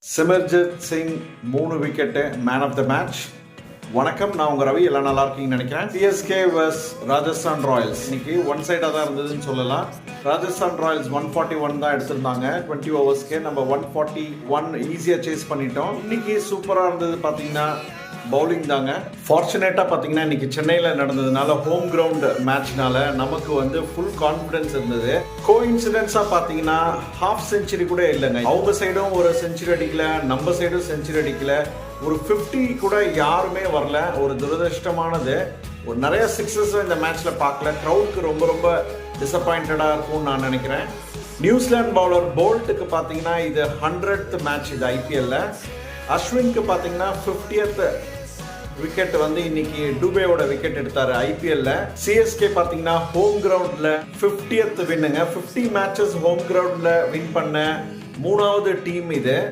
Simarjeet Singh 3 wicket man of the match. வணக்கம், நான் உங்கள் ரவி. எல்லாம் நல்லா இருக்கீங்கன்னு நினைக்கிறேன். சிஎஸ்கே vs ராஜஸ்தான் ராயல்ஸ் இன்னைக்கு ஒன் சைடாக தான் இருந்ததுன்னு சொல்லலாம். ராஜஸ்தான் ராயல்ஸ் 141 தான் எடுத்திருந்தாங்க 20 ஓவர்ஸ்க்கு. நம்ம 141 ஈஸியாக சேஸ் பண்ணிட்டோம். இன்னைக்கு சூப்பராக இருந்தது பார்த்தீங்கன்னா பவுலிங் தாங்க. ஃபார்ச்சுனேட்டாக பார்த்தீங்கன்னா இன்னைக்கு சென்னையில் நடந்ததுனால ஹோம் கிரவுண்ட் மேட்ச்னால நமக்கு வந்து ஃபுல் கான்ஃபிடன்ஸ் இருந்தது. கோஇன்சிடென்ஸாக பார்த்தீங்கன்னா ஹாஃப் செஞ்சுரி கூட இல்லைங்க. அவங்க சைடும் ஒரு செஞ்சுரி அடிக்கல, நம்ம சைடும் செஞ்சுரி அடிக்கல. ஒரு 50 கூட யாருமே வரல. ஒரு துரதிருஷ்டமானது. ஒரு நிறைய சிக்ஸஸ் இந்த மேட்ச்சில் பார்க்கல. க்ரௌடுக்கு ரொம்ப ரொம்ப டிசப்பாயிண்டடாக இருக்கும்னு நான் நினைக்கிறேன். நியூசிலாந்து பவுலர் போல்ட்டுக்கு பார்த்தீங்கன்னா இது 100th மேட்ச் இது ஐபிஎல்ல. அஸ்வினுக்கு பார்த்தீங்கன்னா 50th விக்கெட் வந்து இன்னைக்கு டூபேவோட விக்கெட் எடுத்தாரு ஐபிஎல்ல. சிஎஸ்கே பார்த்தீங்கன்னா ஹோம் கிரவுண்ட்ல 50th வின்னுங்க. 50 மேட்சஸ் ஹோம் கிரவுண்ட்ல வின் பண்ண 3வது டீம் இது.